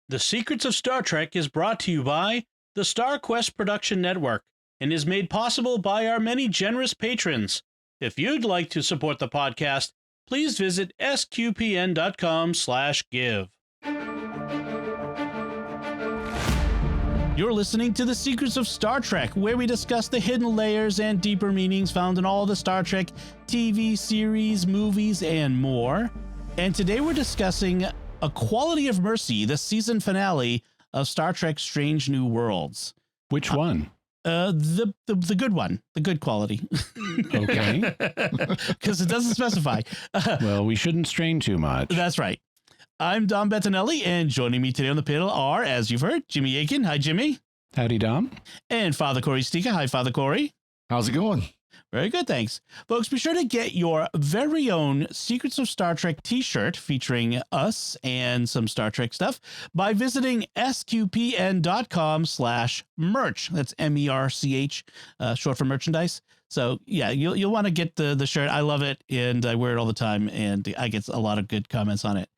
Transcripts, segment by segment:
The Secrets of Star Trek is brought to you by the Star Quest Production Network and is made possible by our many generous patrons. If you'd like to support the podcast, please visit sqpn.com/give. You're listening to The Secrets of Star Trek, where we discuss the hidden layers and deeper meanings found in all the Star Trek TV series, movies, and more. And today we're discussing A Quality of Mercy, the season finale of Star Trek Strange New Worlds. Which one? The good one, the good quality. Okay. Because it doesn't specify. Well, we shouldn't strain too much. That's right. I'm Dom Bettinelli, and joining me today on the panel are, as you've heard, Jimmy Akin. Hi, Jimmy. Howdy, Dom. And Father Cory Sticha. Hi, Father Cory. How's it going? Very good, thanks. Folks, be sure to get your very own Secrets of Star Trek t-shirt featuring us and some Star Trek stuff by visiting sqpn.com/merch. That's MERCH, short for merchandise. So, yeah, you'll want to get the shirt. I love it, and I wear it all the time, and I get a lot of good comments on it.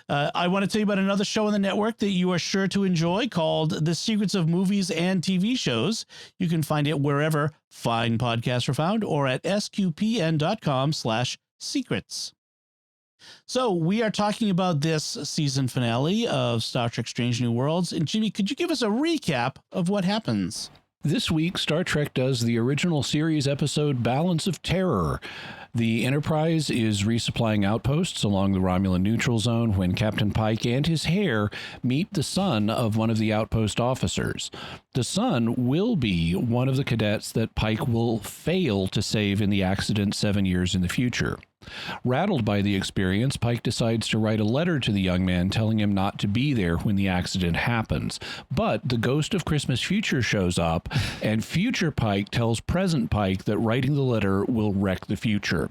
I want to tell you about another show on the network that you are sure to enjoy called The Secrets of Movies and TV Shows. You can find it wherever fine podcasts are found or at sqpn.com/secrets. So we are talking about this season finale of Star Trek Strange New Worlds. And Jimmy, could you give us a recap of what happens? This week, Star Trek does the original series episode Balance of Terror. The Enterprise is resupplying outposts along the Romulan neutral zone when Captain Pike and his heir meet the son of one of the outpost officers. The son will be one of the cadets that Pike will fail to save in the accident 7 years in the future. Rattled by the experience, Pike decides to write a letter to the young man telling him not to be there when the accident happens. But the ghost of Christmas Future shows up, and future Pike tells present Pike that writing the letter will wreck the future.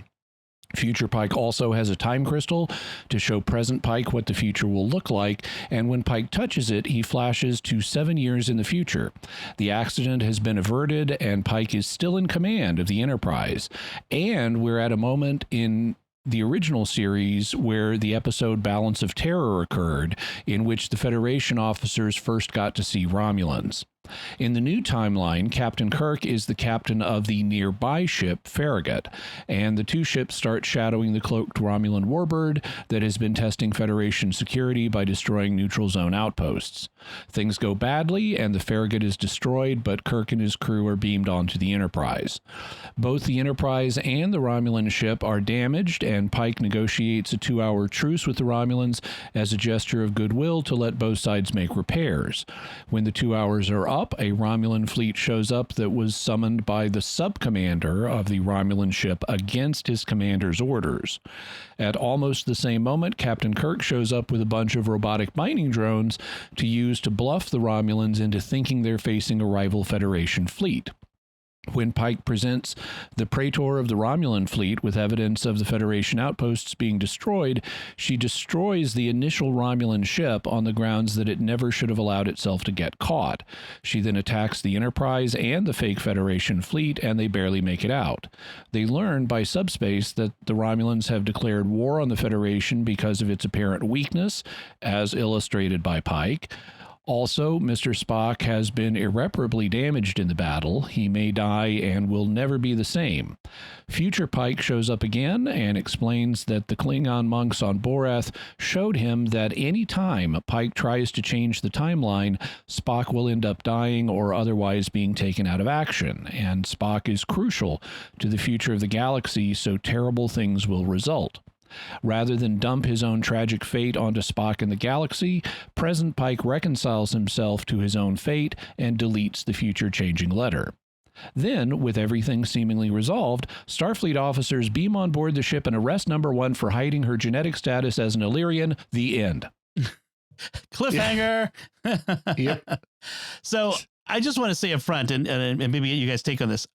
Future Pike also has a time crystal to show present Pike what the future will look like, and when Pike touches it, he flashes to 7 years in the future. The accident has been averted, and Pike is still in command of the Enterprise. And we're at a moment in the original series where the episode Balance of Terror occurred, in which the Federation officers first got to see Romulans. In the new timeline, Captain Kirk is the captain of the nearby ship Farragut, and the two ships start shadowing the cloaked Romulan warbird that has been testing Federation security by destroying neutral zone outposts. Things go badly, and the Farragut is destroyed, but Kirk and his crew are beamed onto the Enterprise. Both the Enterprise and the Romulan ship are damaged, and Pike negotiates a 2-hour truce with the Romulans as a gesture of goodwill to let both sides make repairs. When the 2 hours are up, a Romulan fleet shows up that was summoned by the sub-commander of the Romulan ship against his commander's orders. At almost the same moment, Captain Kirk shows up with a bunch of robotic mining drones to use to bluff the Romulans into thinking they're facing a rival Federation fleet. When Pike presents the Praetor of the Romulan fleet with evidence of the Federation outposts being destroyed, she destroys the initial Romulan ship on the grounds that it never should have allowed itself to get caught. She then attacks the Enterprise and the fake Federation fleet, and they barely make it out. They learn by subspace that the Romulans have declared war on the Federation because of its apparent weakness, as illustrated by Pike. Also, Mr. Spock has been irreparably damaged in the battle. He may die and will never be the same. Future Pike shows up again and explains that the Klingon monks on Boreth showed him that any time Pike tries to change the timeline, Spock will end up dying or otherwise being taken out of action, and Spock is crucial to the future of the galaxy, so terrible things will result. Rather than dump his own tragic fate onto Spock and the galaxy, present Pike reconciles himself to his own fate and deletes the future-changing letter. Then, with everything seemingly resolved, Starfleet officers beam on board the ship and arrest Number One for hiding her genetic status as an Illyrian. The end. Cliffhanger! Yep. So, I just want to say up front, and maybe you guys take on this,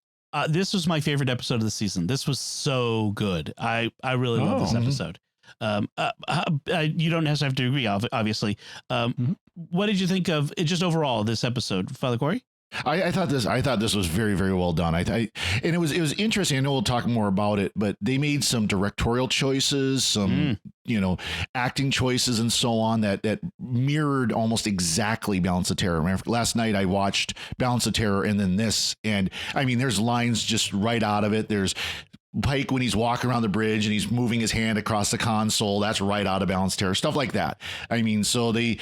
this was my favorite episode of the season. This was so good. I really love this episode. You don't necessarily have to agree, obviously. What did you think of it just overall, this episode, Father Cory? I thought this was very, very well done. And it was interesting. I know we'll talk more about it, but they made some directorial choices, some acting choices, and so on that mirrored almost exactly Balance of Terror. Last night I watched Balance of Terror and then this, and I mean, there's lines just right out of it. There's Pike when he's walking around the bridge and he's moving his hand across the console. That's right out of Balance of Terror. Stuff like that. I mean, so they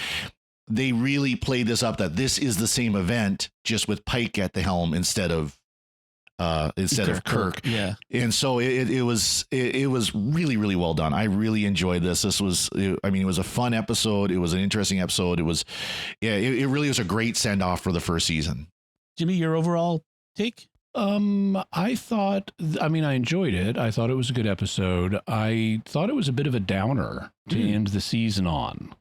really played this up that this is the same event, just with Pike at the helm instead of Kirk. Yeah. And so it was really, really well done. I really enjoyed this. It was a fun episode. It was an interesting episode. It really was a great send off for the first season. Jimmy, your overall take? I enjoyed it. I thought it was a good episode. I thought it was a bit of a downer to end the season on.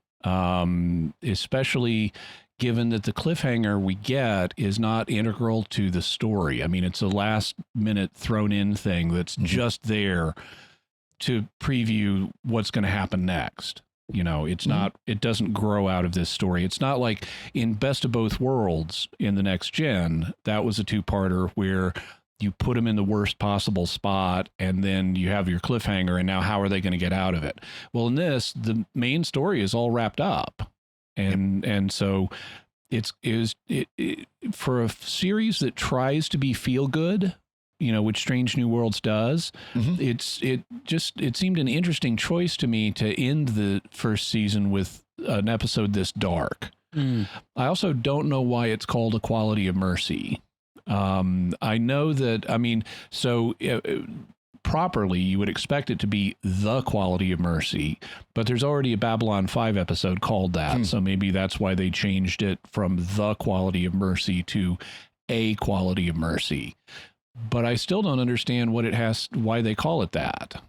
Especially given that the cliffhanger we get is not integral to the story. I mean, it's a last minute thrown in thing that's just there to preview what's going to happen next. It's not, it doesn't grow out of this story. It's not like in Best of Both Worlds in the next gen, that was a 2-parter where you put them in the worst possible spot and then you have your cliffhanger, and now how are they going to get out of it? Well, in this, the main story is all wrapped up. And so it for a series that tries to be feel good, which Strange New Worlds does, it seemed an interesting choice to me to end the first season with an episode this dark. I also don't know why it's called Equality of Mercy. I know that, properly you would expect it to be The Quality of Mercy, but there's already a Babylon 5 episode called that. So maybe that's why they changed it from The Quality of Mercy to A Quality of Mercy. But I still don't understand why they call it that.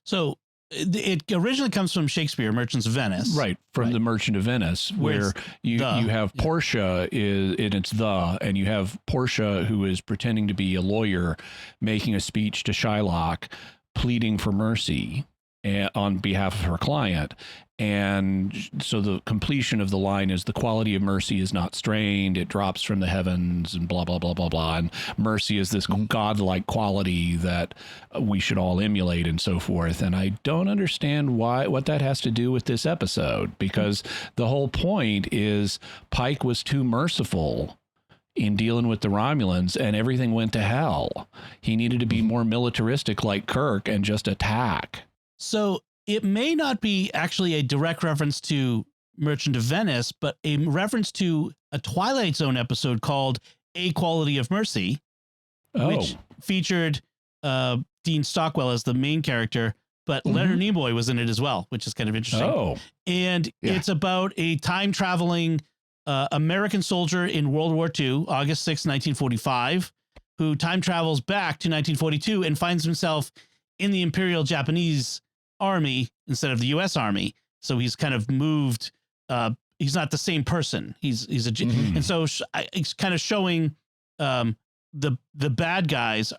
So it originally comes from Shakespeare, Merchants of Venice. Right, from the Merchant of Venice, where you have Portia and you have Portia, who is pretending to be a lawyer, making a speech to Shylock, pleading for mercy on behalf of her client. And so the completion of the line is the quality of mercy is not strained. It drops from the heavens and blah, blah, blah, blah, blah. And mercy is this godlike quality that we should all emulate and so forth. And I don't understand what that has to do with this episode, because the whole point is Pike was too merciful in dealing with the Romulans and everything went to hell. He needed to be more militaristic like Kirk and just attack. So it may not be actually a direct reference to Merchant of Venice, but a reference to a Twilight Zone episode called A Quality of Mercy, which featured Dean Stockwell as the main character, but Leonard Nimoy was in it as well, which is kind of interesting. And it's about a time traveling American soldier in World War II, August 6, 1945, who time travels back to 1942 and finds himself in the Imperial Japanese Army instead of the U.S. Army. So he's kind of moved. He's not the same person. He's and so it's kind of showing the bad guys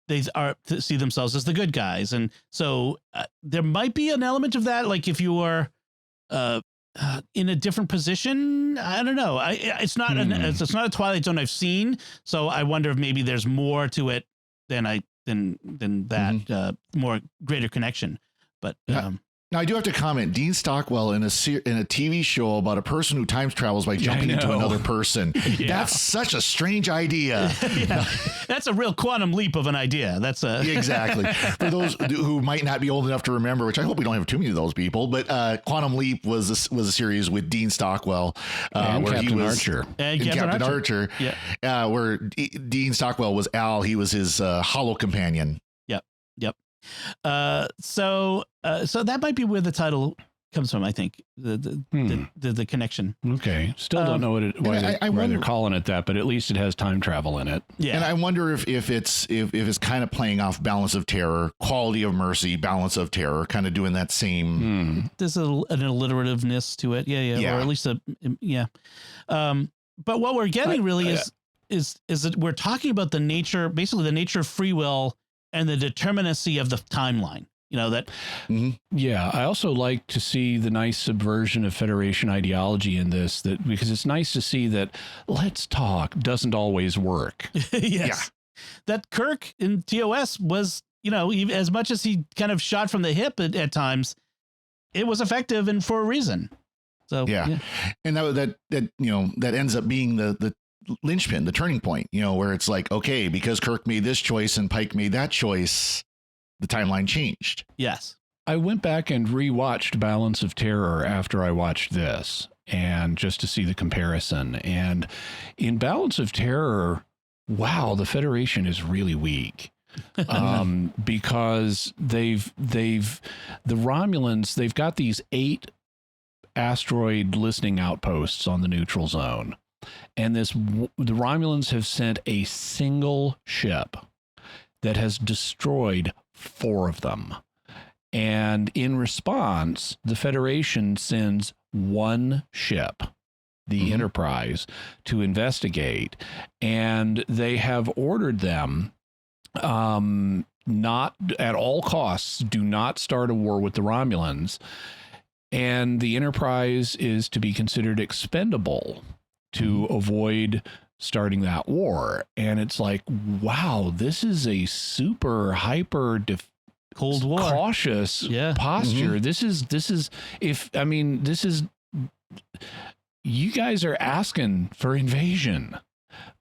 see themselves as the good guys, and so there might be an element of that. Like if you are in a different position, I don't know. It's not it's not a Twilight Zone I've seen, so I wonder if maybe there's more to it than that more greater connection. But now I do have to comment. Dean Stockwell in a TV show about a person who time travels by jumping into another person. That's such a strange idea. That's a real quantum leap of an idea. That's exactly. For those who might not be old enough to remember, which I hope we don't have too many of those people, but Quantum Leap was a series with Dean Stockwell and where Captain he was Archer. And Captain Archer. Where Dean Stockwell was Al. He was his hollow companion. Yep. So that might be where the title comes from. I think the connection. Okay, still don't know why they're calling it that, but at least it has time travel in it. Yeah, and I wonder if it's kind of playing off Balance of Terror, Quality of Mercy, Balance of Terror, kind of doing that same. There's an alliterativeness to it. Yeah, or at least but what we're getting really is that we're talking about basically the nature of free will and the determinacy of the timeline. You know, that. Yeah, I also like to see the nice subversion of Federation ideology in this, that because it's nice to see that let's talk doesn't always work. Yes. That Kirk in TOS was, you know, even as much as he kind of shot from the hip at times, it was effective and for a reason. So and that you know, that ends up being the linchpin, the turning point, you know, where it's like, okay, because Kirk made this choice and Pike made that choice, the timeline changed. Yes. I went back and rewatched Balance of Terror after I watched this, and just to see the comparison. And in Balance of Terror, wow, the Federation is really weak. Because the Romulans, they've got these 8 asteroid listening outposts on the neutral zone. And the Romulans have sent a single ship that has destroyed 4 of them. And in response, the Federation sends 1 ship, the Enterprise, to investigate. And they have ordered them, not at all costs, do not start a war with the Romulans. And the Enterprise is to be considered expendable to avoid starting that war. And it's like, wow, this is a super hyper Cold War cautious posture. This is you guys are asking for invasion.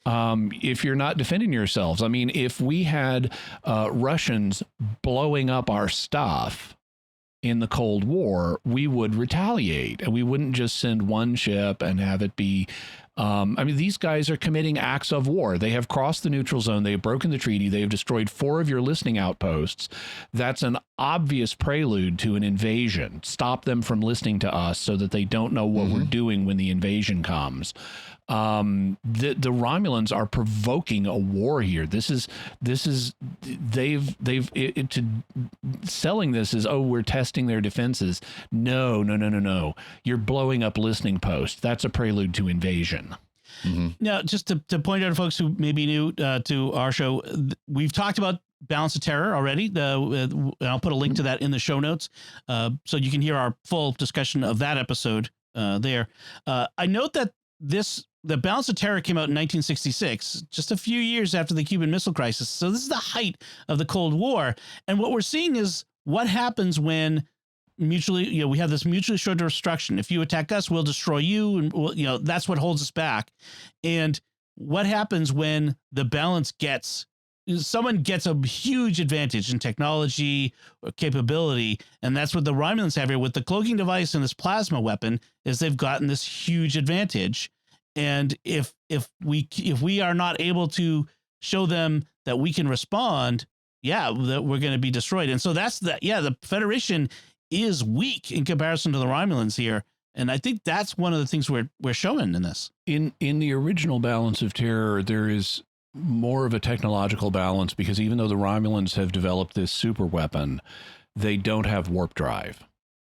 If you're not defending yourselves. I mean, if we had Russians blowing up our stuff in the Cold War, we would retaliate, and we wouldn't just send 1 ship and have it be. I mean, these guys are committing acts of war. They have crossed the neutral zone. They have broken the treaty. They have destroyed 4 of your listening outposts. That's an obvious prelude to an invasion. Stop them from listening to us so that they don't know what we're doing when the invasion comes. The Romulans are provoking a war here. Selling this as, oh, we're testing their defenses. No. You're blowing up listening posts. That's a prelude to invasion. Now, just to point out to folks who may be new to our show, we've talked about Balance of Terror already. I'll put a link to that in the show notes, so you can hear our full discussion of that episode there. I note that the Balance of Terror came out in 1966, just a few years after the Cuban Missile Crisis. So this is the height of the Cold War. And what we're seeing is what happens when we have this mutually assured destruction. If you attack us, we'll destroy you. And that's what holds us back. And what happens when the balance someone gets a huge advantage in technology or capability. And that's what the Romulans have here with the cloaking device and this plasma weapon, is they've gotten this huge advantage. And if we are not able to show them that we can respond, that we're going to be destroyed. And so the Federation is weak in comparison to the Romulans here. And I think that's one of the things we're showing in this. In the original Balance of Terror, there is more of a technological balance, because even though the Romulans have developed this super weapon, they don't have warp drive.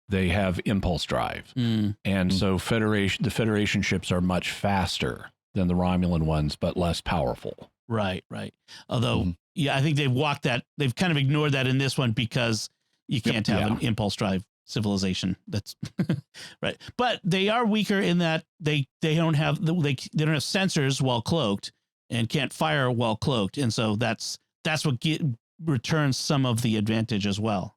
They have impulse drive. And so the Federation ships are much faster than the Romulan ones, but less powerful. Right. Although, I think they've kind of ignored that in this one, because you can't have an impulse drive civilization. That's right. But they are weaker in that they don't have sensors while cloaked and can't fire while cloaked. And so that's what returns some of the advantage as well.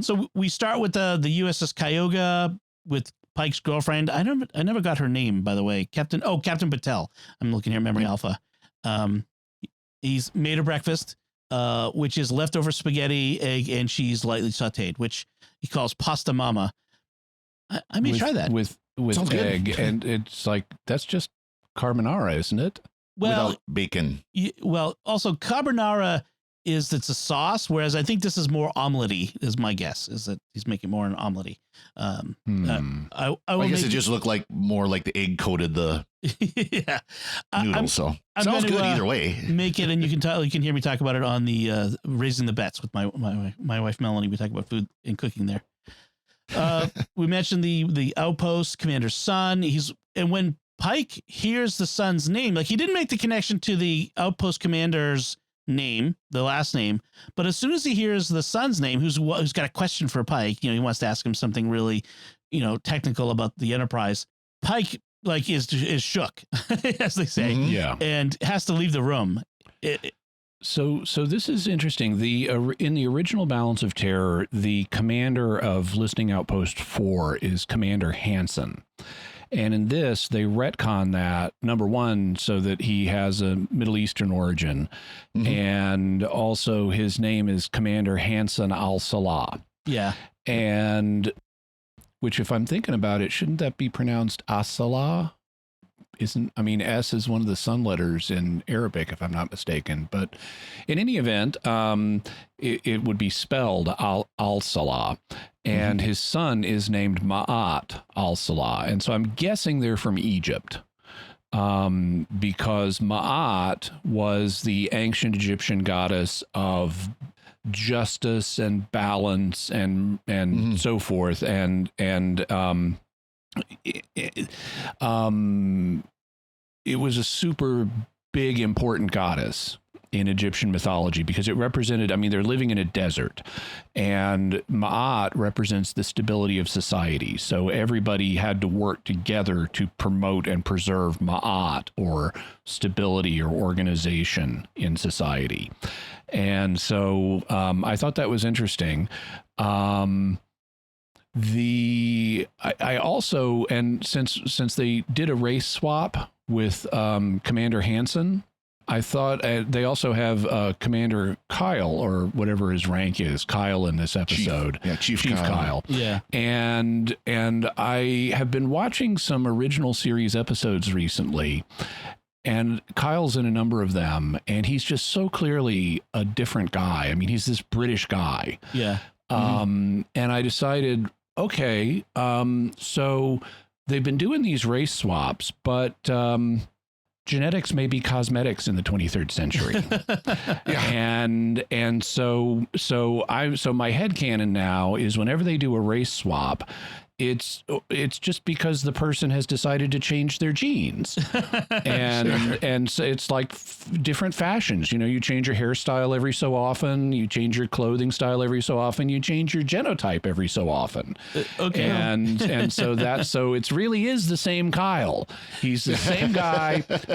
So we start with the USS Cayuga with Pike's girlfriend. I never got her name, by the way. Captain Patel. I'm looking here, Memory Alpha. He's made her breakfast, which is leftover spaghetti, egg, and cheese lightly sauteed, which he calls pasta mama. I may try that with egg, and it's like, that's just carbonara, isn't it? Well, without bacon. Also carbonara it's a sauce, whereas I think this is more omelette-y, is my guess, is that he's making more an omelette-y. I guess it just looked like more like the egg coated the noodles. I'm sounds gonna, good either way. Make it, and you can hear me talk about it on the Raising the Bets with my wife Melanie. We talk about food and cooking there. We mentioned the outpost commander's son. And when Pike hears the son's name, like, he didn't make the connection to the outpost commander's name, the last name, but as soon as he hears the son's name, who's got a question for Pike, he wants to ask him something really, technical about the Enterprise. Pike is shook, as they say, Yeah, and has to leave the room. So this is interesting. In the original Balance of Terror, the commander of Listening Outpost 4 is Commander Hansen. And in this, they retcon that, number one, so that he has a Middle Eastern origin. And also his name is Commander Hansen al-Salah. Yeah. And which, if I'm thinking about it, shouldn't that be pronounced as-Salah? S is one of the sun letters in Arabic, if I'm not mistaken. But in any event, it would be spelled al-Salah. And his son is named Ma'at al-Salah. And so I'm guessing they're from Egypt, because Ma'at was the ancient Egyptian goddess of justice and balance and so forth. And it was a super big, important goddess in Egyptian mythology because it represented, they're living in a desert, and Ma'at represents the stability of society. So everybody had to work together to promote and preserve Ma'at, or stability or organization in society. And so I thought that was interesting. I also, and since they did a race swap with Commander Hansen, I thought they also have Commander Kyle, or whatever his rank is, Kyle in this episode. Chief Kyle. Yeah. And I have been watching some original series episodes recently, and Kyle's in a number of them, and he's just so clearly a different guy. He's this British guy. Yeah. And I decided, okay, so they've been doing these race swaps, but genetics may be cosmetics in the 23rd century. And so my headcanon now is whenever they do a race swap, it's just because the person has decided to change their genes. And so it's like different fashions. You change your hairstyle every so often, you change your clothing style every so often, you change your genotype every so often. Okay. And so it really is the same Kyle. He's the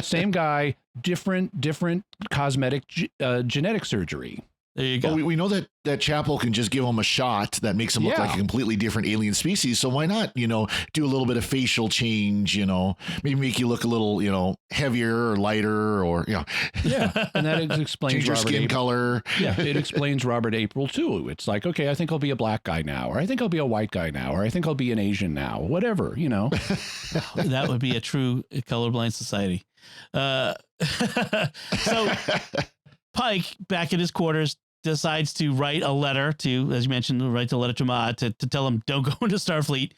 same guy, different cosmetic genetic surgery. There you go. But we know that Chapel can just give him a shot that makes him look like a completely different alien species. So why not, do a little bit of facial change, maybe make you look a little, heavier or lighter, or, Yeah. And that explains change your skin color. Yeah. It explains Robert April too. It's like, okay, I think I'll be a black guy now, or I think I'll be a white guy now, or I think I'll be an Asian now, whatever, That would be a true colorblind society. So Pike, back in his quarters, decides to write a letter to, as you mentioned, write the letter to Ma to tell him don't go into Starfleet.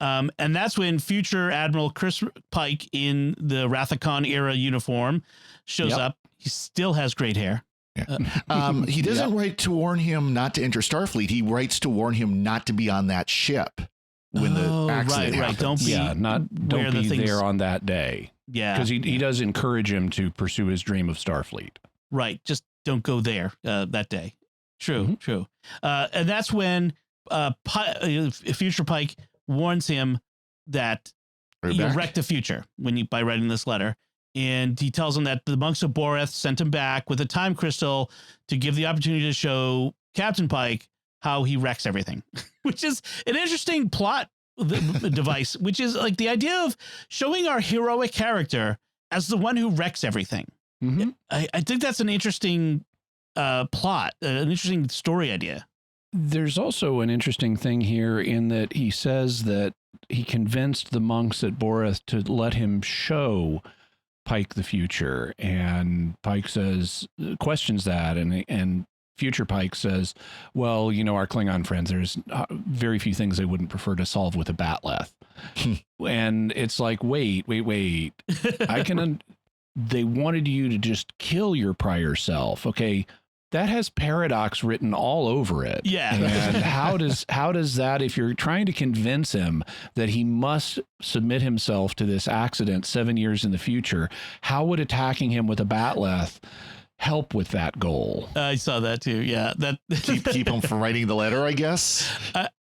And that's when future Admiral Chris Pike in the Rathacon era uniform shows up. He still has great hair. He doesn't write to warn him not to enter Starfleet. He writes to warn him not to be on that ship when the accident happens. Don't be there on that day. Yeah. Because he does encourage him to pursue his dream of Starfleet. Right. Just don't go there that day. True. And that's when future Pike warns him that you'll wreck the future by writing this letter. And he tells him that the monks of Boreth sent him back with a time crystal to give the opportunity to show Captain Pike how he wrecks everything, which is an interesting plot device, which is like the idea of showing our heroic character as the one who wrecks everything. I think that's an interesting plot, an interesting story idea. There's also an interesting thing here in that he says that he convinced the monks at Boreth to let him show Pike the future, and Pike questions that, and future Pike says, well, our Klingon friends, there's very few things they wouldn't prefer to solve with a batleth. And it's like, wait. They wanted you to just kill your prior self. Okay. That has paradox written all over it. Yeah. And how does that, if you're trying to convince him that he must submit himself to this accident 7 years in the future, how would attacking him with a batleth help with that goal. I saw that too. Yeah, that Keep him from writing the letter, I guess.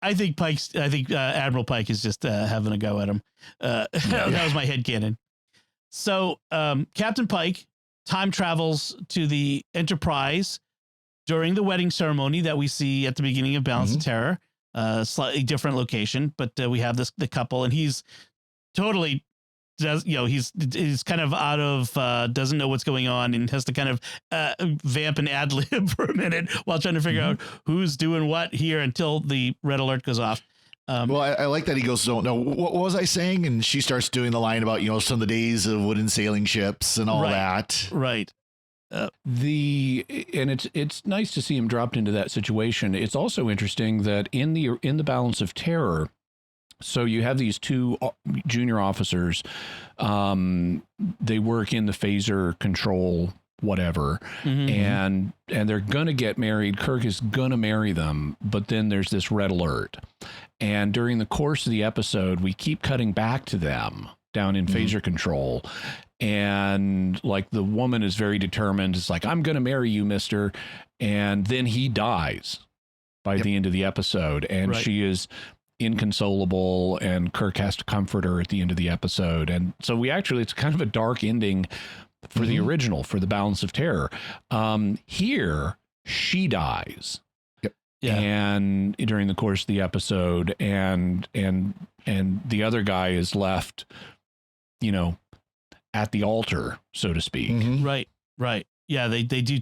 I think Admiral Pike is just having a go at him. That was my headcanon. So Captain Pike time travels to the Enterprise during the wedding ceremony that we see at the beginning of Balance of Terror. Slightly different location, but we have the couple, and he's totally he's kind of out of doesn't know what's going on, and has to kind of vamp and ad lib for a minute while trying to figure out who's doing what here until the red alert goes off. Well, I like that he goes, "No, what was I saying?" And she starts doing the line about some of the days of wooden sailing ships and all that. Right. And it's nice to see him dropped into that situation. It's also interesting that in the Balance of Terror, so you have these two junior officers. They work in the phaser control, whatever, and they're gonna get married. Kirk is gonna marry them, but then there's this red alert, and during the course of the episode, we keep cutting back to them down in phaser control. And like the woman is very determined. It's like, I'm going to marry you, mister. And then he dies by the end of the episode. And she is inconsolable, and Kirk has to comfort her at the end of the episode. And so it's kind of a dark ending for the original, for the Balance of Terror. Here, she dies. And during the course of the episode, and the other guy is left, at the altar, so to speak. Right. Yeah, they do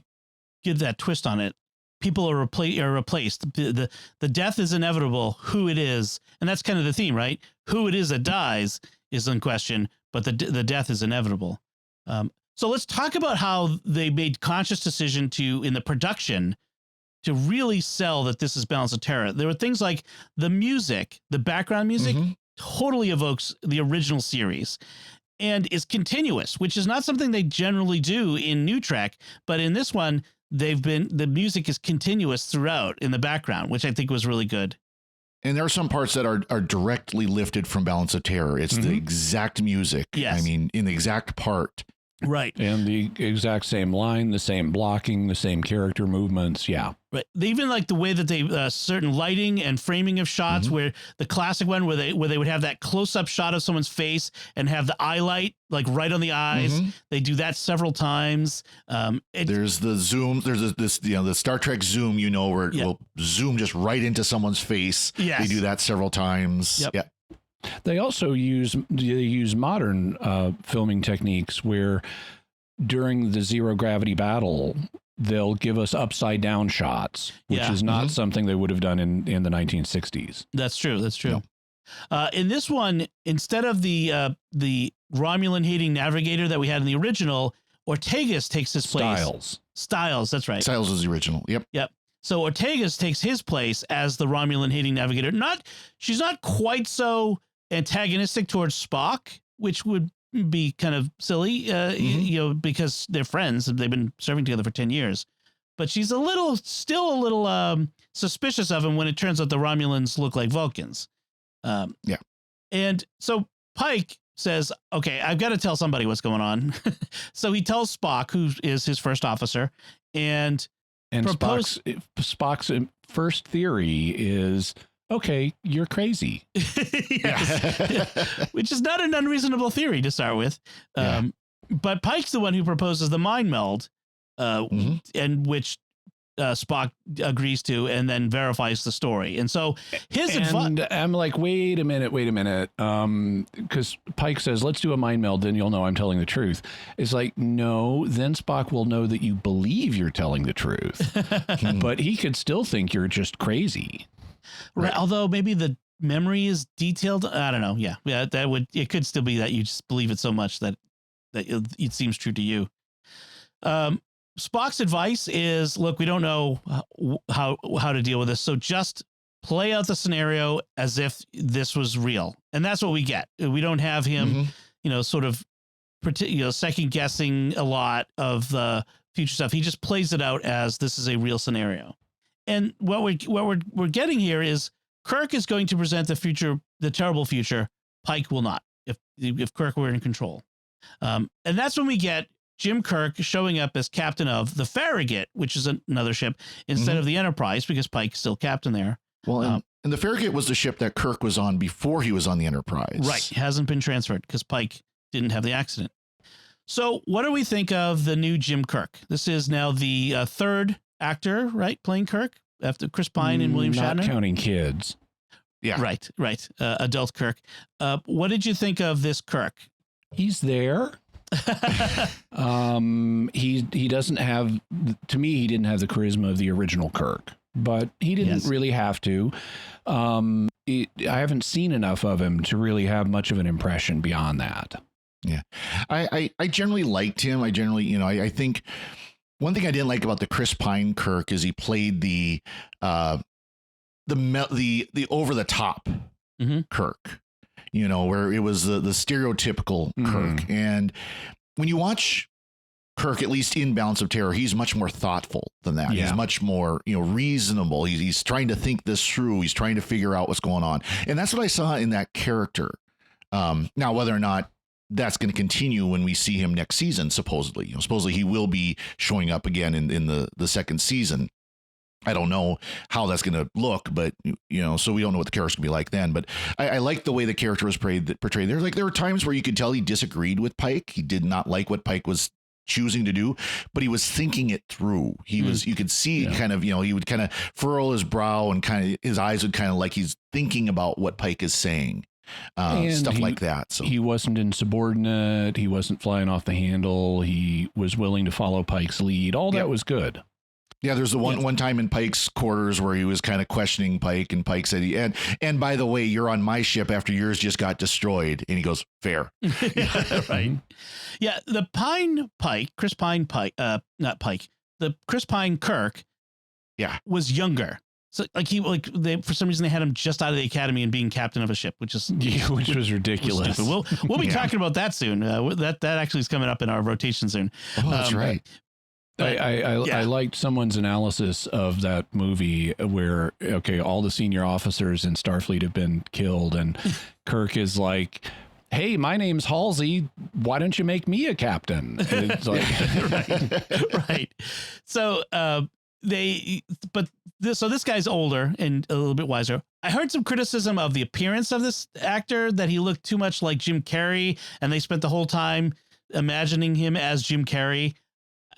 give that twist on it. People are replaced. The death is inevitable. Who it is, and that's kind of the theme, right? Who it is that dies is in question, but the death is inevitable. So let's talk about how they made conscious decision in the production to really sell that this is Balance of Terror. There were things like the music, the background music, totally evokes the original series. And is continuous, which is not something they generally do in New Trek. But in this one, the music is continuous throughout in the background, which I think was really good. And there are some parts that are directly lifted from Balance of Terror. It's the exact music. Yes. I mean, in the exact part. Right. And the exact same line, the same blocking, the same character movements. Yeah. Right. They even like the way that they certain lighting and framing of shots, where the classic one where they would have that close up shot of someone's face and have the eye light like right on the eyes. They do that several times. There's the zoom. There's this the Star Trek zoom, where it will zoom just right into someone's face. Yes. They do that several times. Yep. Yeah. They also use modern filming techniques where during the zero gravity battle, they'll give us upside down shots, which is not something they would have done in the 1960s. That's true. In this one, instead of the Romulan hating navigator that we had in the original, Ortegas takes his place. Styles. That's right. Styles is the original. Yep. So Ortegas takes his place as the Romulan hating navigator. She's not quite so antagonistic towards Spock, which would be kind of silly, because they're friends and they've been serving together for 10 years. But she's still a little suspicious of him when it turns out the Romulans look like Vulcans. And so Pike says, okay, I've got to tell somebody what's going on. So he tells Spock, who is his first officer, and Spock's first theory is, okay, you're crazy. Which is not an unreasonable theory to start with. But Pike's the one who proposes the mind meld, and which Spock agrees to and then verifies the story. And so I'm like, wait a minute. Because Pike says, let's do a mind meld, then you'll know I'm telling the truth. It's like, no, then Spock will know that you believe you're telling the truth, but he could still think you're just crazy. Right. Although maybe the memory is detailed. I don't know. Yeah. It could still be that you just believe it so much that it seems true to you. Spock's advice is, look, we don't know how to deal with this. So just play out the scenario as if this was real. And that's what we get. We don't have him, sort of, second guessing a lot of the future stuff. He just plays it out as this is a real scenario. And what we're getting here is Kirk is going to present the terrible future. Pike will not, if Kirk were in control. And that's when we get Jim Kirk showing up as captain of the Farragut, which is another ship, instead of the Enterprise, because Pike's still captain there. Well, and the Farragut was the ship that Kirk was on before he was on the Enterprise. Right. Hasn't been transferred because Pike didn't have the accident. So what do we think of the new Jim Kirk? This is now the third actor, right, playing Kirk after Chris Pine and William Shatner. Not counting kids. Yeah. Right. Adult Kirk. What did you think of this Kirk? He's there. He doesn't have, to me, he didn't have the charisma of the original Kirk, but he didn't really have to. I haven't seen enough of him to really have much of an impression beyond that. Yeah. I generally liked him. I generally, I think one thing I didn't like about the Chris Pine Kirk is he played the over the top Kirk, where it was the stereotypical Kirk. And when you watch Kirk, at least in Balance of Terror, he's much more thoughtful than that. Yeah. He's much more, reasonable. He's trying to think this through. He's trying to figure out what's going on. And that's what I saw in that character. Now, whether or not that's going to continue when we see him next season, supposedly, supposedly he will be showing up again in the second season. I don't know how that's going to look, but so we don't know what the character's going to be like then. But I like the way the character was portrayed. There were times where you could tell he disagreed with Pike. He did not like what Pike was choosing to do, but he was thinking it through. You could see kind of, he would kind of furrow his brow and kind of his eyes would kind of like he's thinking about what Pike is saying. Stuff like that. So he wasn't insubordinate. He wasn't flying off the handle. He was willing to follow Pike's lead. All that was good. Yeah, there's the one time in Pike's quarters where he was kind of questioning Pike, and Pike said, and by the way, you're on my ship after yours just got destroyed. And he goes, fair. Right. Yeah, the Chris Pine Pike, not Pike, the Chris Pine Kirk was younger. So for some reason they had him just out of the academy and being captain of a ship, which was ridiculous. We'll be talking about that soon. That actually is coming up in our rotation soon. Oh, that's right. I liked someone's analysis of that movie where, all the senior officers in Starfleet have been killed. And Kirk is like, hey, my name's Halsey. Why don't you make me a captain? And it's like, right. So this guy's older and a little bit wiser. I heard some criticism of the appearance of this actor, that he looked too much like Jim Carrey, and they spent the whole time imagining him as Jim Carrey.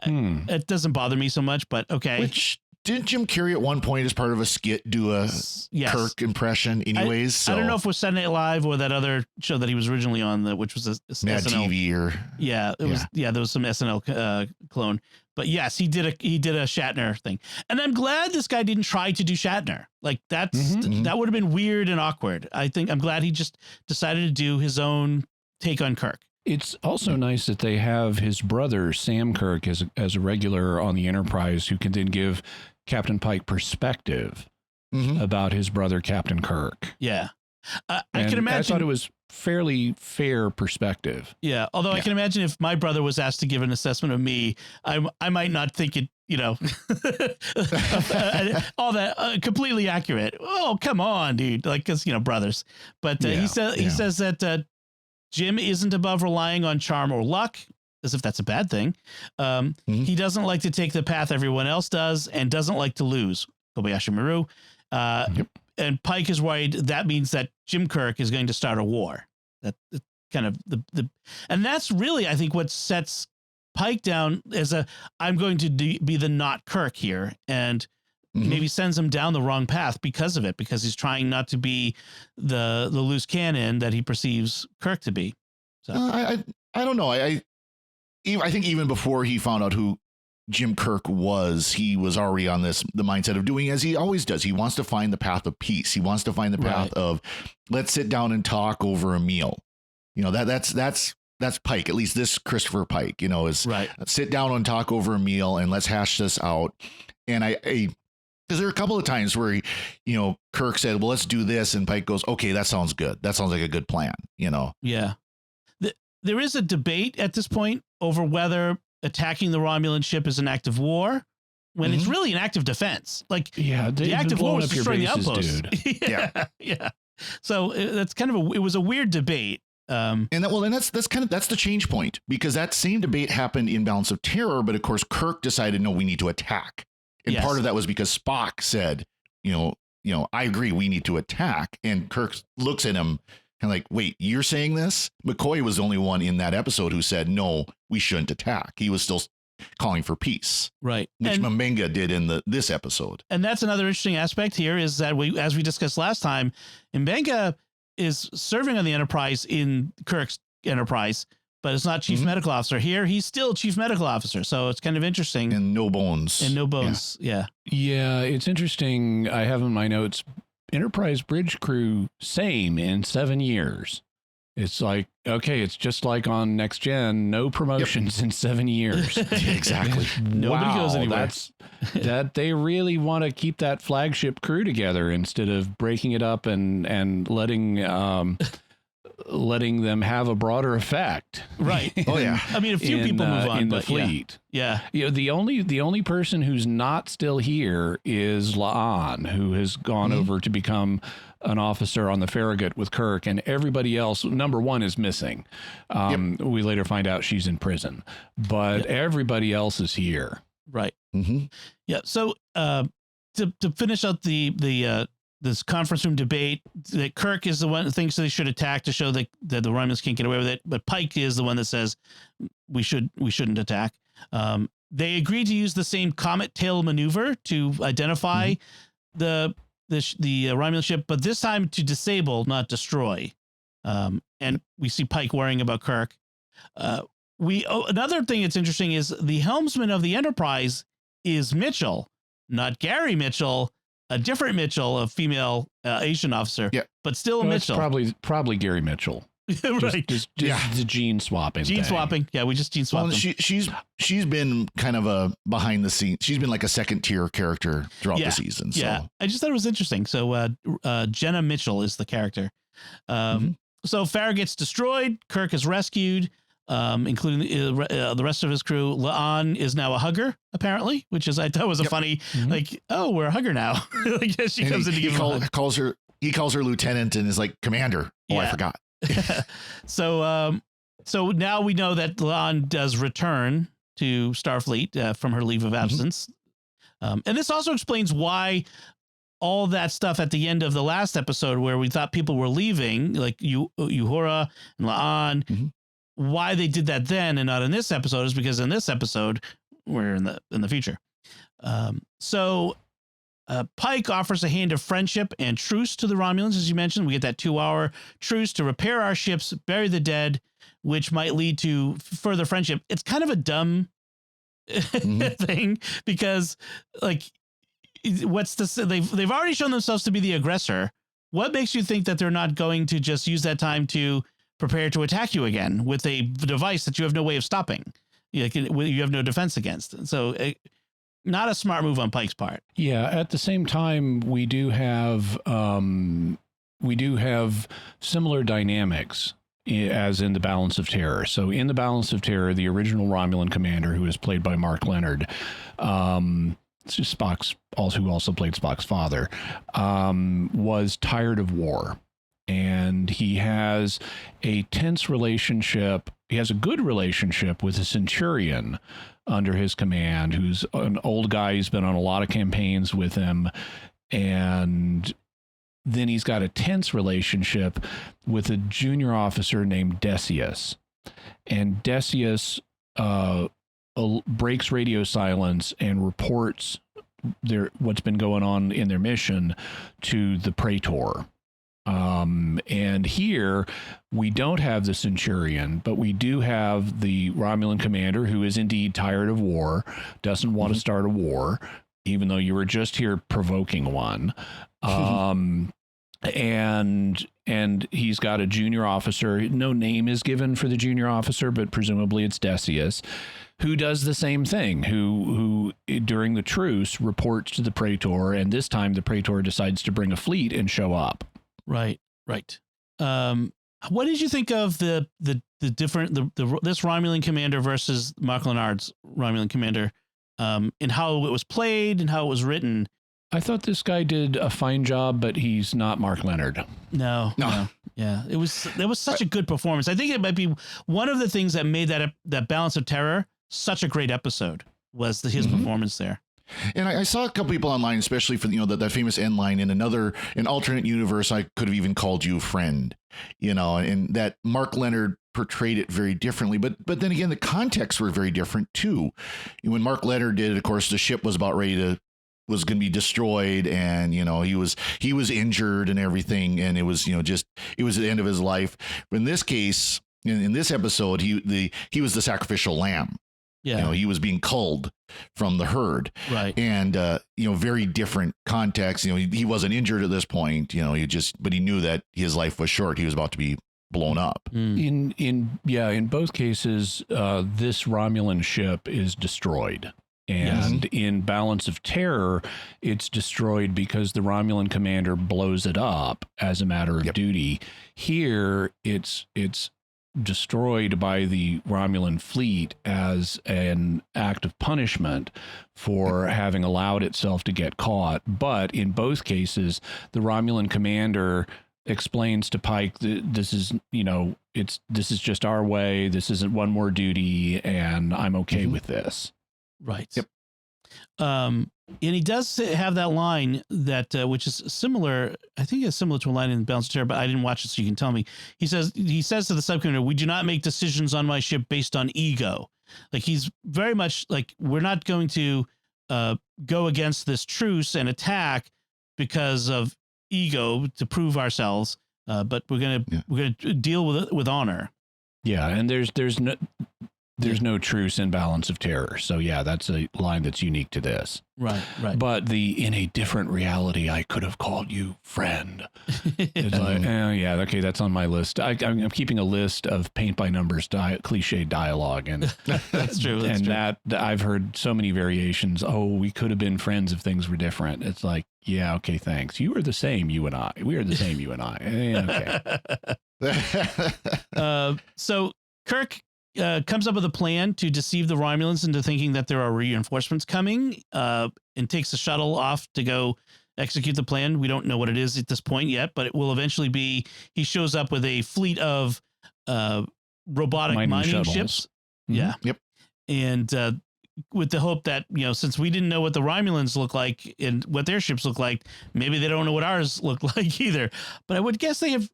It doesn't bother me so much, but okay. Which didn't Jim Carrey at one point as part of a skit do a Kirk impression anyways? I don't know if it was Saturday Night Live or that other show that he was originally on, which was a Mad SNL. TV or there was some SNL clone. But yes, he did a Shatner thing. And I'm glad this guy didn't try to do Shatner. Like that would have been weird and awkward. I'm glad he just decided to do his own take on Kirk. It's also nice that they have his brother, Sam Kirk, as a regular on the Enterprise, who can then give Captain Pike perspective about his brother, Captain Kirk. Yeah. I can imagine. I thought it was fairly fair perspective. Yeah. Although I can imagine if my brother was asked to give an assessment of me, I might not think it, all that completely accurate. Oh, come on, dude. Like, cause brothers, but he says that, Jim isn't above relying on charm or luck, as if that's a bad thing. He doesn't like to take the path everyone else does and doesn't like to lose. Kobayashi Maru. And Pike is worried that means that Jim Kirk is going to start a war. That kind of and that's really, I think, what sets Pike down as I'm going to be the not Kirk here, and maybe sends him down the wrong path because of it, because he's trying not to be the loose cannon that he perceives Kirk to be. So I don't know. I think even before he found out who Jim Kirk was, he was already on the mindset of doing as he always does. He wants to find the path of peace. He wants to find the path of let's sit down and talk over a meal. That's Pike. At least this Christopher Pike, is sit down and talk over a meal and let's hash this out. And because there are a couple of times where, Kirk said, well, let's do this. And Pike goes, okay, that sounds good. That sounds like a good plan, Yeah. There is a debate at this point over whether attacking the Romulan ship is an act of war when it's really an act of defense. Like, the act of war was destroying the outpost. Dude. Yeah. So that's kind of it was a weird debate. And that's the change point, because that same debate happened in Balance of Terror, but of course Kirk decided, no, we need to attack. And part of that was because Spock said, I agree, we need to attack. And Kirk looks at him and like, wait, you're saying this? McCoy was the only one in that episode who said, no, we shouldn't attack. He was still calling for peace. Right. Which Mbenga did in this episode. And that's another interesting aspect here is that as we discussed last time, Mbenga is serving on the Enterprise in Kirk's Enterprise, but it's not chief medical officer. Here, he's still chief medical officer. So it's kind of interesting. And no bones. Yeah. Yeah, it's interesting. I have in my notes, Enterprise bridge crew, same in 7 years. It's like, okay, it's just like on Next Gen, no promotions in 7 years. Exactly. Nobody goes anywhere. That they really want to keep that flagship crew together instead of breaking it up and letting them have a broader effect. Right. Oh yeah. I mean, a few people move on in the but fleet. Yeah. The only person who's not still here is La'an, who has gone over to become an officer on the Farragut with Kirk, and everybody else, number one, is missing. We later find out she's in prison, but everybody else is here. Right. Mm-hmm. Yeah. So to finish out the this conference room debate, that Kirk is the one that thinks they should attack to show that the Romulans can't get away with it, but Pike is the one that says we shouldn't attack. They agreed to use the same comet tail maneuver to identify the Romulan ship, but this time to disable, not destroy. And we see Pike worrying about Kirk. Another thing that's interesting is the helmsman of the Enterprise is Mitchell, not Gary Mitchell, a different Mitchell, a female Asian officer, but still a Mitchell. It's probably Gary Mitchell. Right. Just the gene swapping. Swapping. Yeah, we just gene swapped them. She's been kind of a behind the scenes. She's been like a second tier character throughout the season. So. Yeah, I just thought it was interesting. So Jenna Mitchell is the character. So Farragut's destroyed. Kirk is rescued, including the rest of his crew. La'an is now a hugger, apparently, which is I thought was a funny like, oh, we're a hugger now. Like, yes, she comes in to give him a hug. He calls her lieutenant and is like, commander. Oh, I forgot. So now we know that La'an does return to Starfleet from her leave of absence. And this also explains why all that stuff at the end of the last episode where we thought people were leaving, like Uhura and La'an, why they did that then and not in this episode is because in this episode we're in the future. So Pike offers a hand of friendship and truce to the Romulans. As you mentioned, we get that 2-hour truce to repair our ships, bury the dead, which might lead to further friendship. It's kind of a dumb thing because, like, what's this? They've already shown themselves to be the aggressor. What makes you think that they're not going to just use that time to prepare to attack you again with a device that you have no way of stopping? You have no defense against. So not a smart move on Pike's part. Yeah. At the same time, we do have similar dynamics as in the Balance of Terror. So in the Balance of Terror, the original Romulan commander, who is played by Mark Leonard, who also played Spock's father, was tired of war. And he has a tense relationship. He has a good relationship with a centurion under his command, who's an old guy who's been on a lot of campaigns with him. And then he's got a tense relationship with a junior officer named Decius. And Decius breaks radio silence and reports what's been going on in their mission to the Praetor. And here we don't have the Centurion, but we do have the Romulan commander who is indeed tired of war, doesn't want to start a war, even though you were just here provoking one. And he's got a junior officer. No name is given for the junior officer, but presumably it's Decius, who does the same thing, who during the truce reports to the Praetor, and this time the Praetor decides to bring a fleet and show up. Right. What did you think of the different this Romulan commander versus Mark Lenard's Romulan commander, and how it was played and how it was written? I thought this guy did a fine job, but he's not Mark Leonard. No. Yeah, it was such a good performance. I think it might be one of the things that made that Balance of Terror such a great episode was his performance there. And I saw a couple people online, especially for that famous end line in an alternate universe. I could have even called you friend, and that Mark Leonard portrayed it very differently. But then again, the contexts were very different too. When Mark Leonard did it, of course, the ship was about was going to be destroyed, and he was injured and everything, and it was it was the end of his life. But in this case, in this episode, he was the sacrificial lamb. Yeah. He was being culled from the herd. Right. And, very different context. He wasn't injured at this point, but he knew that his life was short. He was about to be blown up. In both cases, this Romulan ship is destroyed. And in Balance of Terror, it's destroyed because the Romulan commander blows it up as a matter of duty. Here, it's destroyed by the Romulan fleet as an act of punishment for having allowed itself to get caught. But in both cases, the Romulan commander explains to Pike that this is just our way. This isn't one more duty, and I'm okay with this. Right. Yep. And he does have that line that which is similar. I think it's similar to a line in Balance of Terror, but I didn't watch it, so you can tell me. He says to the subcommander, "We do not make decisions on my ship based on ego." Like, he's very much like, we're not going to go against this truce and attack because of ego to prove ourselves, but we're gonna deal with it with honor. Yeah, and there's no truce in Balance of Terror. So yeah, that's a line that's unique to this. Right. But in a different reality, I could have called you friend. It's like, yeah, okay, that's on my list. I'm keeping a list of paint by numbers cliche dialogue, and that's true. That I've heard so many variations. Oh, we could have been friends if things were different. It's like, yeah, okay, thanks. You are the same, you and I. We are the same, you and I. Okay. So Kirk comes up with a plan to deceive the Romulans into thinking that there are reinforcements coming, and takes the shuttle off to go execute the plan. We don't know what it is at this point yet, but it will eventually be, he shows up with a fleet of robotic mining ships. Yeah. Yep. And with the hope that, since we didn't know what the Romulans look like and what their ships look like, maybe they don't know what ours look like either. But I would guess they have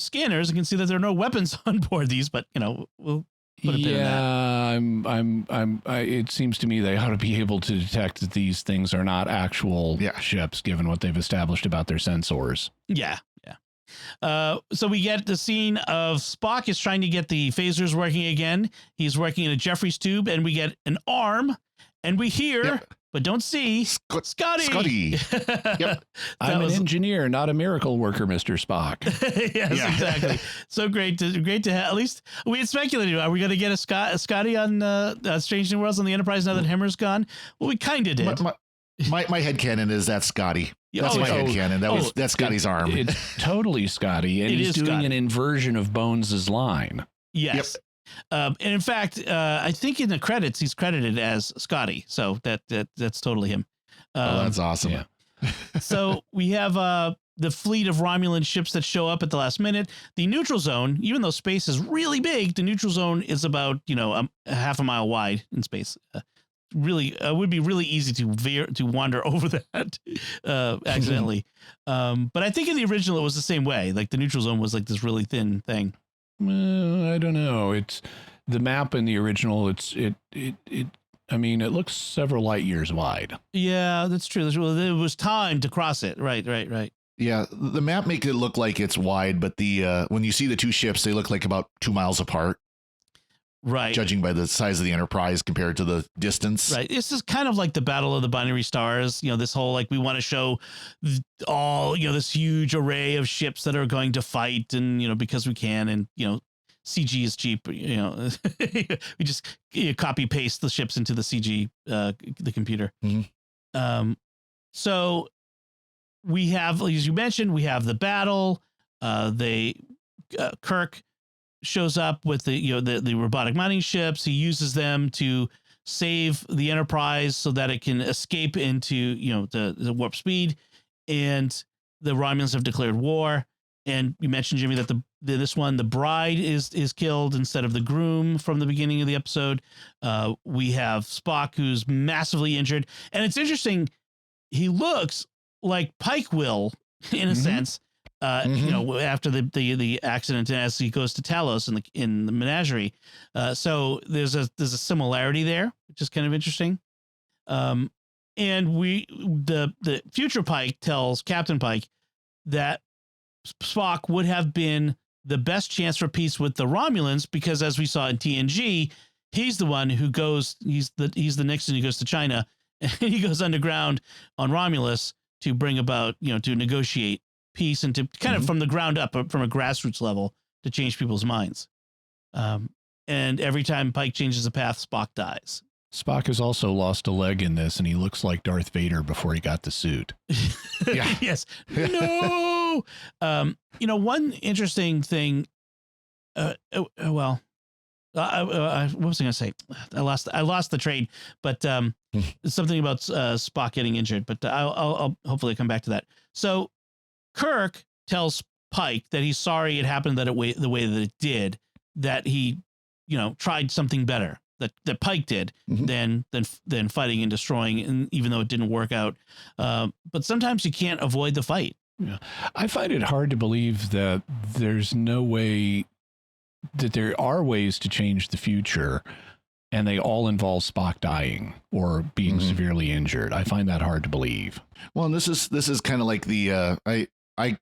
scanners and can see that there are no weapons on board these, but we'll put a pin in that. It seems to me they ought to be able to detect that these things are not actual ships, given what they've established about their sensors. Yeah. So we get the scene of Spock is trying to get the phasers working again. He's working in a Jeffries tube, and we get an arm, and we hear, but don't see, Scotty. Yep. I'm an engineer, not a miracle worker, Mr. Spock. Yes, exactly. So great to have. At least we had speculated, are we going to get a Scotty on Strange New Worlds on the Enterprise now that Hemmer's gone? Well, we kind of did. My headcanon is that Scotty. That's my headcanon. That's Scotty's arm. It's totally Scotty, and he's doing an inversion of Bones's line. Yes. Yep. And in fact, I think in the credits he's credited as Scotty, so that's totally him. That's awesome. Yeah. So we have the fleet of Romulan ships that show up at the last minute. The neutral zone, even though space is really big, the neutral zone is about a half a mile wide in space. Really, would be really easy to wander over that accidentally. But I think in the original it was the same way. Like, the neutral zone was like this really thin thing. I don't know. It's the map in the original. I mean, it looks several light years wide. Yeah, that's true. There was time to cross it. Right. Yeah, the map makes it look like it's wide, but when you see the two ships, they look like about 2 miles apart. Right. Judging by the size of the Enterprise compared to the distance. Right. This is kind of like the Battle of the Binary Stars. This whole, like, we want to show all, this huge array of ships that are going to fight, and, because we can, and, CG is cheap. We just copy paste the ships into the CG, the computer. Mm-hmm. So we have, as you mentioned, we have the battle. Kirk shows up with the robotic mining ships. He uses them to save the Enterprise so that it can escape into, you know, the warp speed, and the Romulans have declared war. And you mentioned, Jimmy, that the bride is killed instead of the groom from the beginning of the episode. We have Spock, who's massively injured, and it's interesting. He looks like Pike will, in a sense, you know, after the accident, as he goes to Talos in the menagerie. So there's a similarity there, which is kind of interesting. And the future Pike tells Captain Pike that Spock would have been the best chance for peace with the Romulans, because as we saw in TNG, he's the one who goes, he's the Nixon who goes to China, and he goes underground on Romulus to bring about, you know, to negotiate peace and to kind of from the ground up, from a grassroots level, to change people's minds. And every time Pike changes a path, Spock dies. Spock has also lost a leg in this, and he looks like Darth Vader before he got the suit. Yeah. Yes. No. You know, one interesting thing. What was I going to say? I lost the train, but something about Spock getting injured. But I'll hopefully come back to that. So Kirk tells Pike that he's sorry it happened the way that it did. That he, you know, tried something better. That Pike did than fighting and destroying, and even though it didn't work out. But sometimes you can't avoid the fight. Yeah. I find it hard to believe that there's no way that there are ways to change the future, and they all involve Spock dying or being severely injured. I find that hard to believe. Well, and this is kind of like the I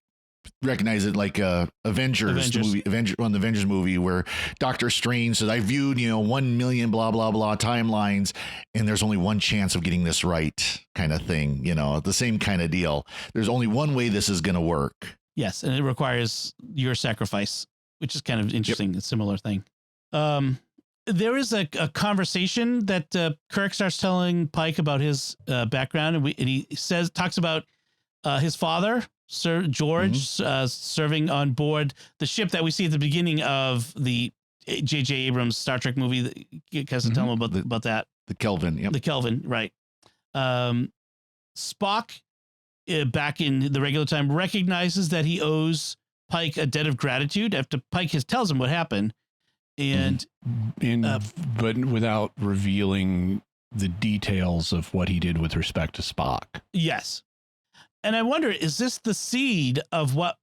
recognize it like Avengers movie, the Avengers movie, where Doctor Strange says, I viewed, you know, 1 million blah blah blah timelines, and there's only one chance of getting this right, kind of thing. You know, the same kind of deal. There's only one way this is going to work. Yes, and it requires your sacrifice, which is kind of interesting. A similar thing. There is a conversation that Kirk starts telling Pike about his background, and he talks about his father, Sir George, serving on board the ship that we see at the beginning of the J.J. Abrams Star Trek movie. Tell him about that. The Kelvin. Yep. The Kelvin, right. Spock, back in the regular time, recognizes that he owes Pike a debt of gratitude after Pike tells him what happened. And but without revealing the details of what he did with respect to Spock. Yes. And I wonder, is this the seed of what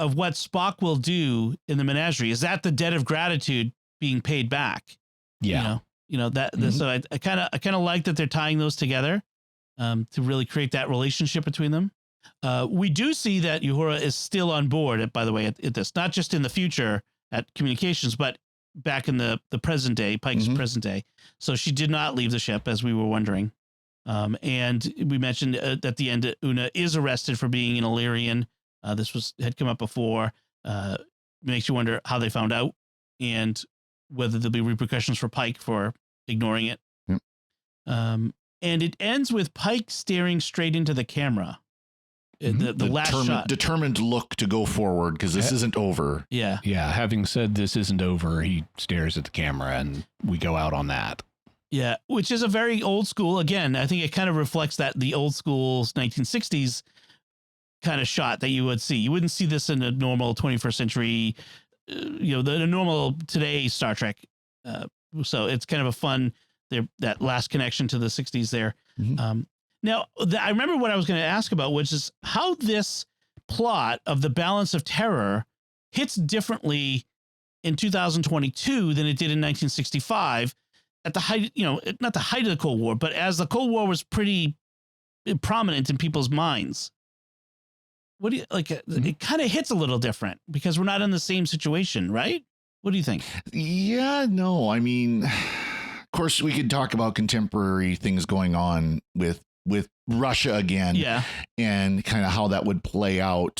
Spock will do in the menagerie? Is that the debt of gratitude being paid back? Yeah. You know that. So I kind of like that they're tying those together to really create that relationship between them. We do see that Uhura is still on board, by the way, at this, not just in the future at communications, but back in the present day, Pike's present day. So she did not leave the ship, as we were wondering. And we mentioned at the end, Una is arrested for being an Illyrian. This had come up before. Makes you wonder how they found out and whether there'll be repercussions for Pike for ignoring it. Yep. And it ends with Pike staring straight into the camera. The last shot. Determined look to go forward, because this isn't over. Yeah. Yeah. Having said this isn't over, he stares at the camera, and we go out on that. Yeah, which is a very old school. Again, I think it kind of reflects that the old school 1960s kind of shot that you would see. You wouldn't see this in a normal 21st century, the normal today Star Trek. So it's kind of a fun, that last connection to the 60s there. Now, I remember what I was going to ask about, which is how this plot of the Balance of Terror hits differently in 2022 than it did in 1965. At the height, not the height of the Cold War, but as the Cold War was pretty prominent in people's minds. What do you like? It kind of hits a little different because we're not in the same situation, right? What do you think? Yeah, no, I mean, of course, we could talk about contemporary things going on with Russia again, and kind of how that would play out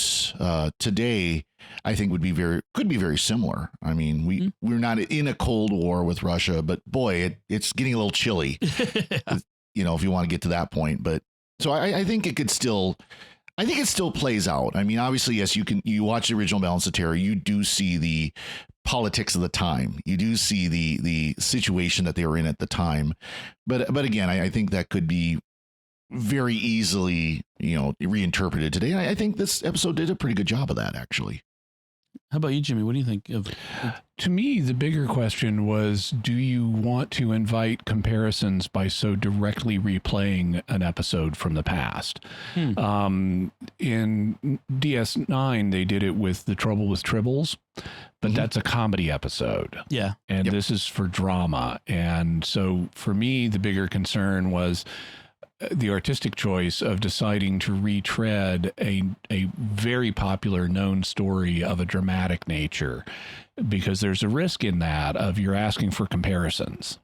today. I think could be very similar. I mean, we're not in a Cold War with Russia, but boy, it's getting a little chilly, if you want to get to that point. But so I think it could still, I think it still plays out. I mean, obviously, yes, you watch the original Balance of Terror, you do see the politics of the time. You do see the situation that they were in at the time. But again, I think that could be very easily, reinterpreted today. And I think this episode did a pretty good job of that, actually. How about you, Jimmy? What do you think of? To me, the bigger question was, do you want to invite comparisons by so directly replaying an episode from the past? In DS9, they did it with The Trouble with Tribbles, but that's a comedy episode. Yeah. And this is for drama. And so for me, the bigger concern was the artistic choice of deciding to retread a very popular known story of a dramatic nature, because there's a risk in that of you're asking for comparisons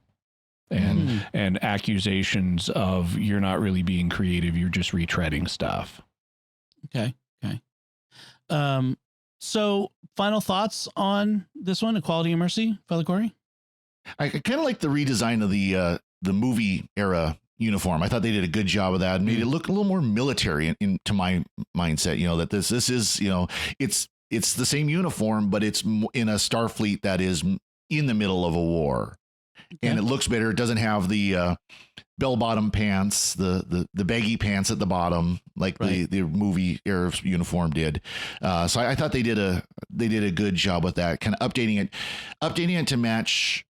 and accusations of you're not really being creative, you're just retreading stuff. Okay. So final thoughts on this one, Equality and Mercy, Father Cory? I kind of like the redesign of the movie era uniform. I thought they did a good job of that and made it look a little more military into my mindset, that this is, it's the same uniform, but it's in a Starfleet that is in the middle of a war. Okay. And it looks better. It doesn't have the bell-bottom pants, the baggy pants at the bottom, like the movie era uniform did. So I thought they did a good job with that, kind of updating it to match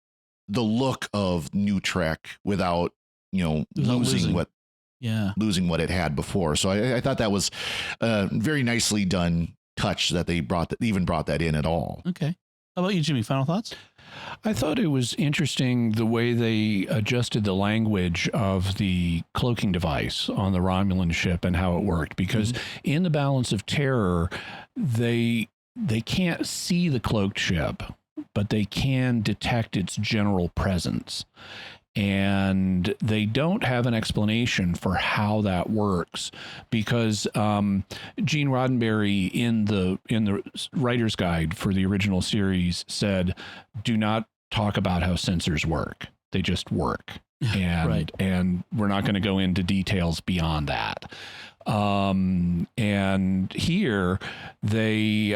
the look of New Trek without losing what it had before. So I thought that was a very nicely done touch that they brought that in at all. Okay. How about you, Jimmy? Final thoughts? I thought it was interesting the way they adjusted the language of the cloaking device on the Romulan ship and how it worked, because in the Balance of Terror, they can't see the cloaked ship, but they can detect its general presence. And they don't have an explanation for how that works, because Gene Roddenberry in the writer's guide for the original series said, do not talk about how sensors work. They just work. And and we're not going to go into details beyond that. And here they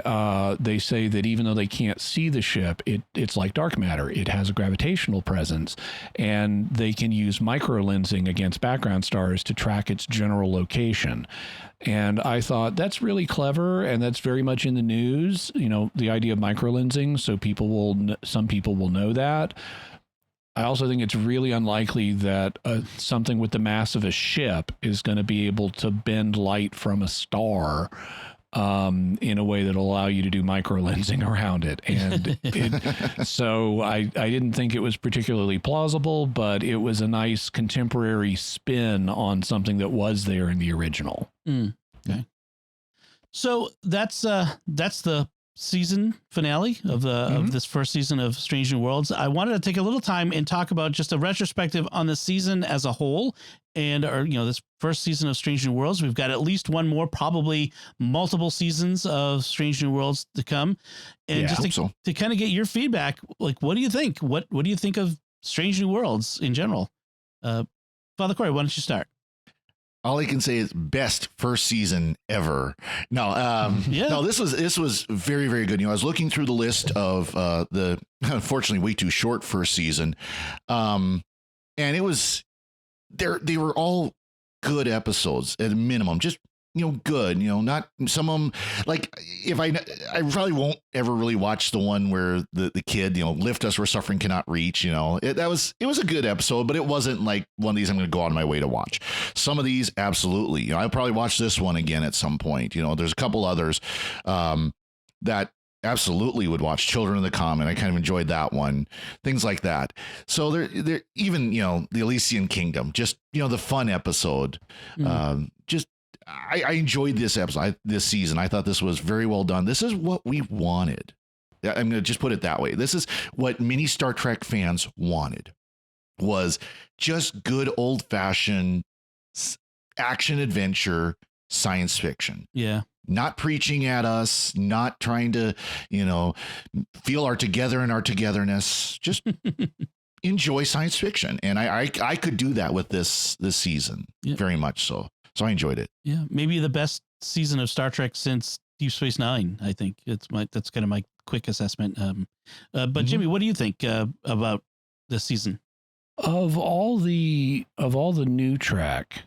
say that even though they can't see the ship, it's like dark matter. It has a gravitational presence, and they can use microlensing against background stars to track its general location. And I thought that's really clever, and that's very much in the news, the idea of microlensing. So some people will know that. I also think it's really unlikely that something with the mass of a ship is going to be able to bend light from a star in a way that will allow you to do microlensing around it. And so I didn't think it was particularly plausible, but it was a nice contemporary spin on something that was there in the original. Okay. So that's the season finale of this first season of Strange New Worlds. I wanted to take a little time and talk about just a retrospective on the season as a whole, and this first season of Strange New Worlds. We've got at least one more, probably multiple seasons of Strange New Worlds to come, and to kind of get your feedback. Like, what do you think? What do you think of Strange New Worlds in general? Father Cory, why don't you start? All I can say is best first season ever. No, this was very, very good. I was looking through the list of the unfortunately way too short first season, and it was they were all good episodes at a minimum. Just good. Not some of them. Like I probably won't ever really watch the one where the kid lift us where suffering cannot reach. It was a good episode, but it wasn't like one of these I'm going to go out of my way to watch. Some of these absolutely. I'll probably watch this one again at some point. There's a couple others that absolutely would watch. Children of the Comet, I kind of enjoyed that one. Things like that. So they're even the Elysian Kingdom, just the fun episode. I enjoyed this episode, this season. I thought this was very well done. This is what we wanted. I'm going to just put it that way. This is what many Star Trek fans wanted, was just good old fashioned action adventure science fiction. Yeah. Not preaching at us, not trying to, feel our together and our togetherness. Just enjoy science fiction. And I could do that with this season. Very much so. So I enjoyed it. Yeah, maybe the best season of Star Trek since Deep Space Nine. I think that's kind of my quick assessment. But Jimmy, what do you think about this season? Of all the new Trek,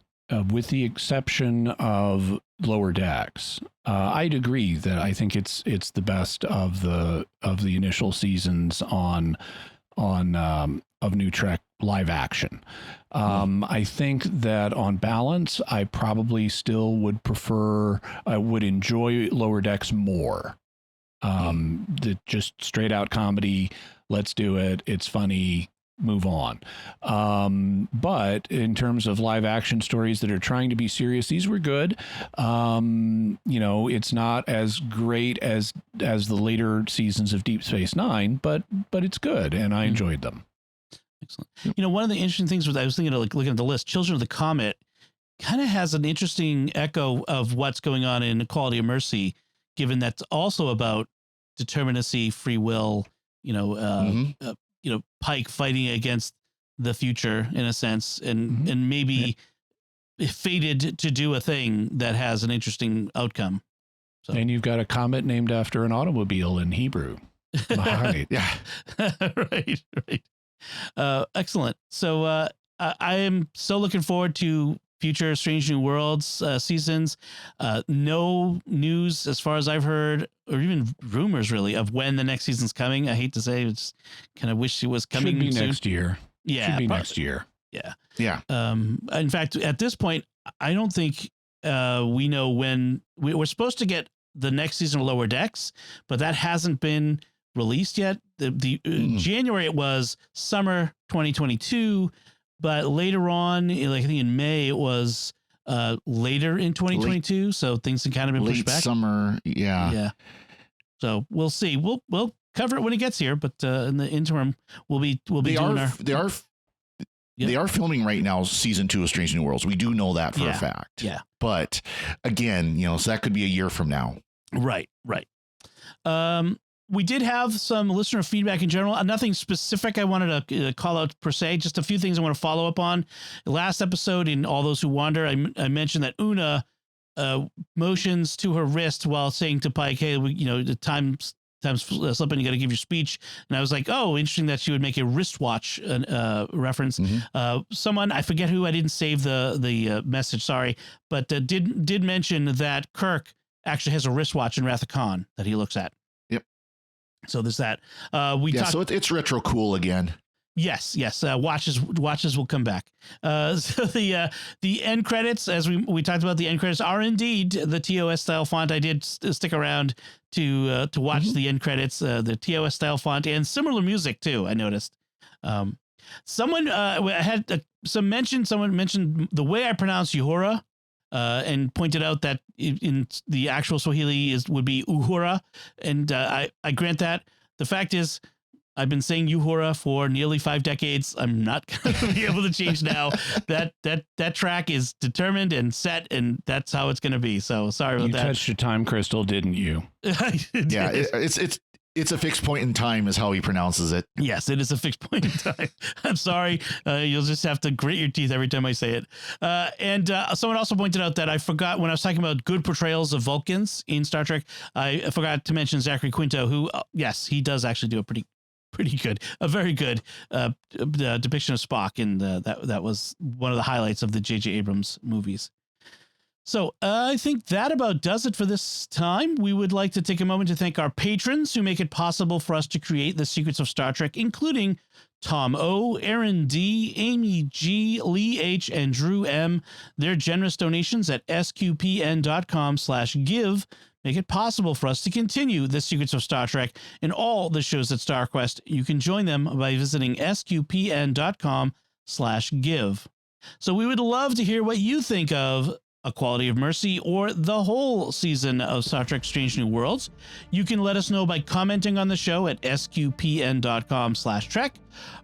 with the exception of Lower Decks, I'd agree that I think it's the best of the initial seasons of new Trek live action. I think that on balance, I probably still would enjoy Lower Decks more. The just straight out comedy. Let's do it. It's funny. Move on. But in terms of live action stories that are trying to be serious, these were good. It's not as great as the later seasons of Deep Space Nine, but it's good, and I enjoyed them. Excellent. One of the interesting things was I was thinking of looking at the list. Children of the Comet kind of has an interesting echo of what's going on in Equality of Mercy, given that's also about determinacy, free will. Pike fighting against the future in a sense, and maybe fated to do a thing that has an interesting outcome. So. And you've got a comet named after an automobile in Hebrew. Right. Yeah. Right. Excellent. So I am so looking forward to future Strange New Worlds seasons. No news as far as I've heard, or even rumors really, of when the next season's coming. I hate to say, it's kind of wish it was coming. Should be soon. Next year. Yeah, should be next year. Yeah, yeah. In fact, at this point, I don't think we know when we're supposed to get the next season of Lower Decks, but that hasn't been released yet. The January it was summer 2022. But later on, I think in May, it was later in 2022. So things have kind of been pushed back. Late summer. Yeah. Yeah. So we'll see. We'll cover it when it gets here. But in the interim, we'll be doing They are filming right now season 2 of Strange New Worlds. We do know that for a fact. Yeah. But again, so that could be a year from now. Right. We did have some listener feedback in general. Nothing specific I wanted to call out per se. Just a few things I want to follow up on. The last episode in All Those Who Wander, I mentioned that Una motions to her wrist while saying to Pike, "Hey, the time's slipping. You got to give your speech." And I was like, "Oh, interesting that she would make a wristwatch reference." Someone, I forget who, I didn't save the message. Sorry, but did mention that Kirk actually has a wristwatch in Wrath of Khan that he looks at. So there's that. So it's retro cool again. Yes. Watches will come back. So the end credits, as we talked about, the end credits are indeed the TOS style font. I did stick around to watch the end credits, the TOS style font, and similar music too. I noticed. Someone had some mention. Someone mentioned the way I pronounce Uhura. And pointed out that in the actual Swahili would be Uhura, and I grant that. The fact is, I've been saying Uhura for nearly 5 decades. I'm not going to be able to change now. That track is determined and set, and that's how it's going to be. So sorry about that. You touched a time crystal, didn't you? Yeah, it's a fixed point in time is how he pronounces it. Yes, it is a fixed point in time. I'm sorry. You'll just have to grit your teeth every time I say it. And someone also pointed out that I forgot when I was talking about good portrayals of Vulcans in Star Trek, I forgot to mention Zachary Quinto, who, yes, he does actually do a very good depiction of Spock. And that was one of the highlights of the J.J. Abrams movies. So I think that about does it for this time. We would like to take a moment to thank our patrons who make it possible for us to create the Secrets of Star Trek, including Tom O, Aaron D, Amy G, Lee H, and Drew M. Their generous donations at sqpn.com/give make it possible for us to continue the Secrets of Star Trek and all the shows at StarQuest. You can join them by visiting sqpn.com/give. So we would love to hear what you think of Equality of Mercy or the whole season of Star Trek Strange New Worlds. You can let us know by commenting on the show at sqpn.com/trek,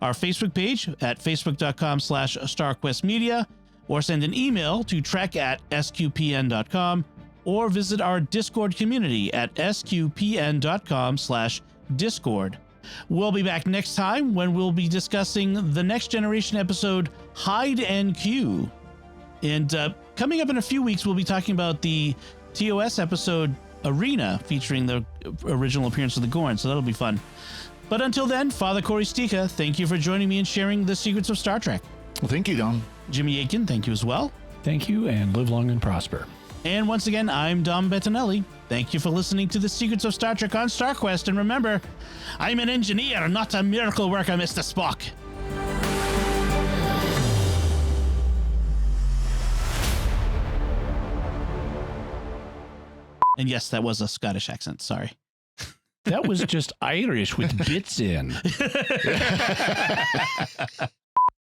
our Facebook page at facebook.com/starquestmedia, or send an email to trek@sqpn.com, or visit our Discord community at sqpn.com/discord. We'll be back next time when we'll be discussing the Next Generation episode Hide and Q. And coming up in a few weeks, we'll be talking about the TOS episode Arena featuring the original appearance of the Gorn, so that'll be fun. But until then, Father Cory Sticha, thank you for joining me and sharing the secrets of Star Trek. Well, thank you, Dom. Jimmy Akin, thank you as well. Thank you, and live long and prosper. And once again, I'm Dom Bettinelli. Thank you for listening to the Secrets of Star Trek on StarQuest. And remember, I'm an engineer, not a miracle worker, Mr. Spock. And yes, that was a Scottish accent. Sorry. That was just Irish with bits in.